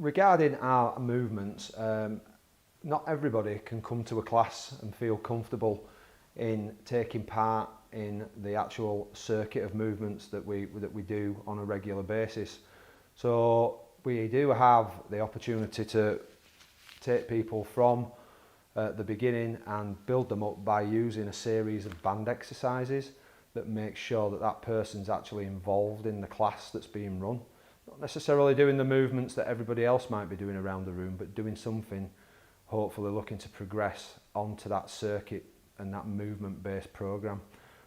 Regarding our movements, not everybody can come to a class and feel comfortable in taking part in the actual circuit of movements that we do on a regular basis. So we do have the opportunity to take people from the beginning and build them up by using a series of band exercises that make sure that that person's actually involved in the class that's being run. Not necessarily doing the movements that everybody else might be doing around the room, but doing something, hopefully looking to progress onto that circuit and that movement-based program.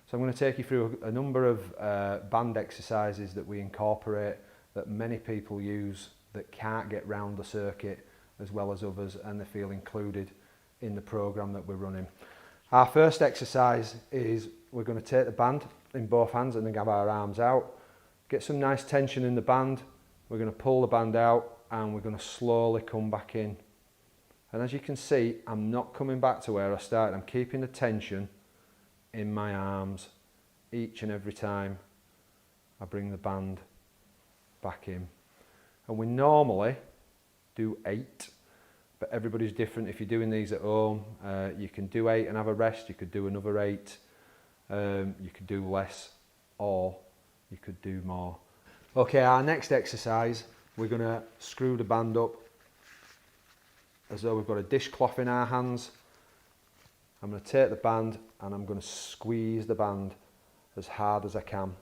So I'm going to take you through a number of band exercises that we incorporate that many people use that can't get round the circuit as well as others, and they feel included in the program that we're running. Our first exercise is we're going to take the band in both hands and then have our arms out. Get some nice tension in the band. We're going to pull the band out and we're going to slowly come back in. And as you can see, I'm not coming back to where I started. I'm keeping the tension in my arms each and every time I bring the band back in. And we normally do 8, but everybody's different. If you're doing these at home, you can do 8 and have a rest. You could do another 8. You could do less, or you could do more. Okay, our next exercise, we're going to screw the band up as though we've got a dishcloth in our hands. I'm going to take the band and I'm going to squeeze the band as hard as I can.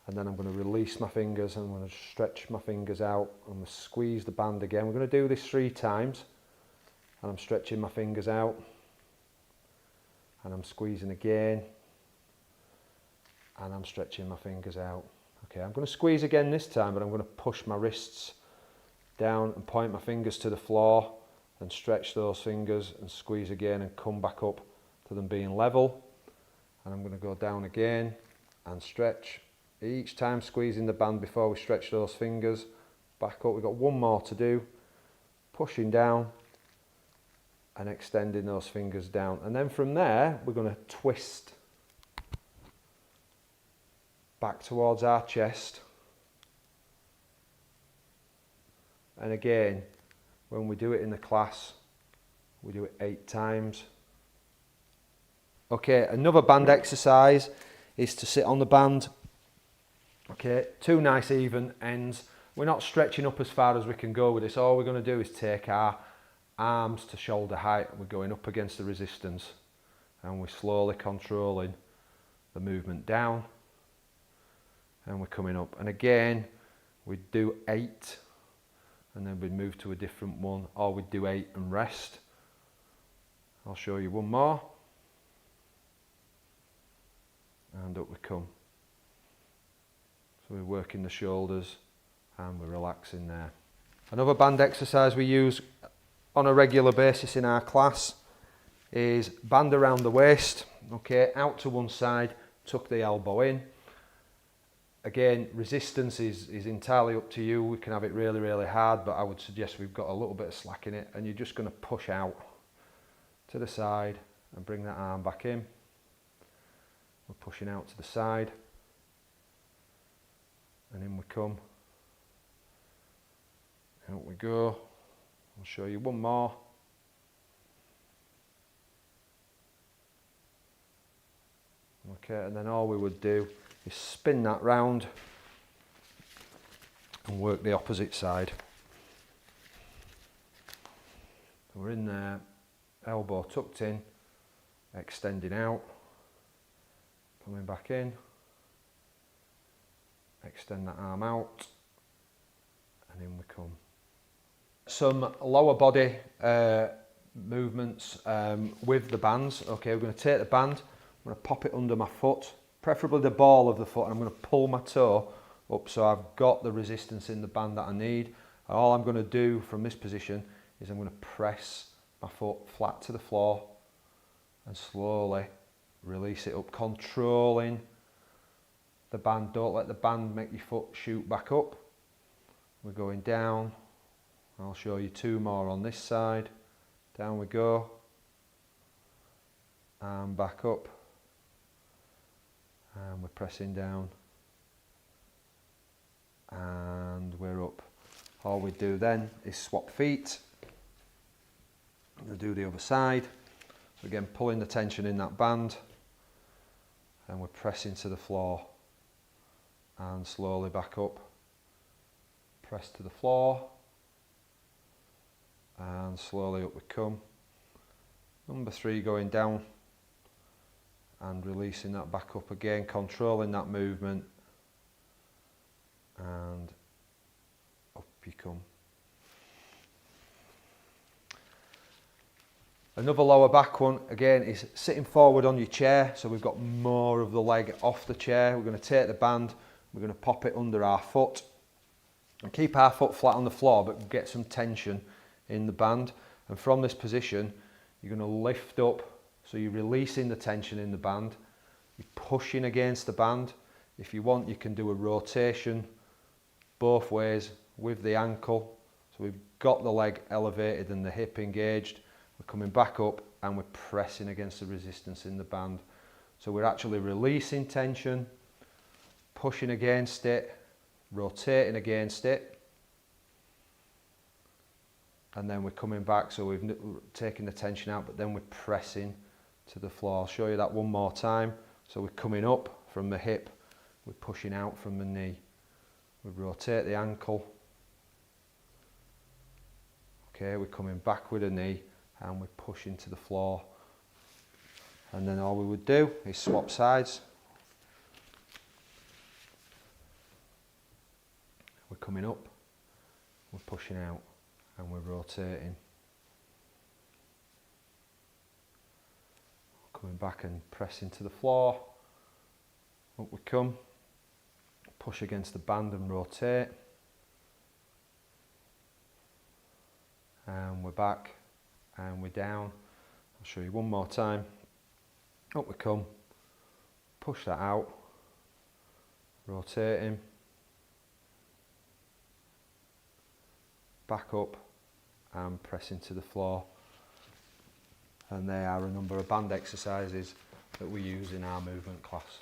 And then I'm going to release my fingers and I'm going to stretch my fingers out. I'm going to squeeze the band again. We're going to do this 3 times. And I'm stretching my fingers out. And I'm squeezing again. And I'm stretching my fingers out. Okay, I'm going to squeeze again this time, but I'm going to push my wrists down and point my fingers to the floor and stretch those fingers and squeeze again and come back up to them being level. And I'm going to go down again and stretch. Each time squeezing the band before we stretch those fingers. Back up. We've got one more to do. Pushing down and extending those fingers down. And then from there, we're going to twist back towards our chest. And again, when we do it in the class, we do it 8 times. Okay, another band exercise is to sit on the band. Okay, 2 nice even ends. We're not stretching up as far as we can go with this. All we're going to do is take our arms to shoulder height. We're going up against the resistance and we're slowly controlling the movement down and we're coming up. And again, we do 8 and then we'd move to a different one, or we'd do 8 and rest. I'll show you one more. And up we come. So we're working the shoulders and we're relaxing there. Another band exercise we use on a regular basis in our class is band around the waist. Okay, out to one side, tuck the elbow in. Again, resistance is entirely up to you. We can have it really, really hard, but I would suggest we've got a little bit of slack in it, and you're just going to push out to the side and bring that arm back in. We're pushing out to the side and in we come. Out we go. I'll show you one more. Okay, and then all we would do is spin that round and work the opposite side. So we're in there, elbow tucked in, extending out, coming back in, extend that arm out, and in we come. Some lower body movements with the bands. Okay, we're going to take the band, I'm going to pop it under my foot, preferably the ball of the foot, and I'm going to pull my toe up so I've got the resistance in the band that I need. And all I'm going to do from this position is I'm going to press my foot flat to the floor and slowly release it up, controlling the band. Don't let the band make your foot shoot back up. We're going down. I'll show you 2 more on this side. Down we go. And back up. And we're pressing down. And we're up. All we do then is swap feet. We'll do the other side. Again, pulling the tension in that band, and we're pressing to the floor and slowly back up. Press to the floor and slowly up we come. Number 3 going down and releasing that back up again, controlling that movement, and up you come. Another lower back one again is sitting forward on your chair, so we've got more of the leg off the chair. We're going to take the band, we're going to pop it under our foot and keep our foot flat on the floor, but get some tension in the band. And from this position you're going to lift up, so you're releasing the tension in the band, you're pushing against the band. If you want, you can do a rotation both ways with the ankle, so we've got the leg elevated and the hip engaged. We're coming back up and we're pressing against the resistance in the band. So we're actually releasing tension, pushing against it, rotating against it, and then we're coming back, so we've taken the tension out, but then we're pressing to the floor. I'll show you that one more time. So we're coming up from the hip, we're pushing out from the knee. We rotate the ankle. Okay, we're coming back with a knee and we're pushing to the floor. And then all we would do is swap sides. We're coming up, we're pushing out, and we're rotating. Coming back and pressing to the floor. Up we come. Push against the band and rotate. And we're back and we're down. I'll show you one more time. Up we come. Push that out. Rotating. Back up and pressing to the floor. And they are a number of band exercises that we use in our movement class.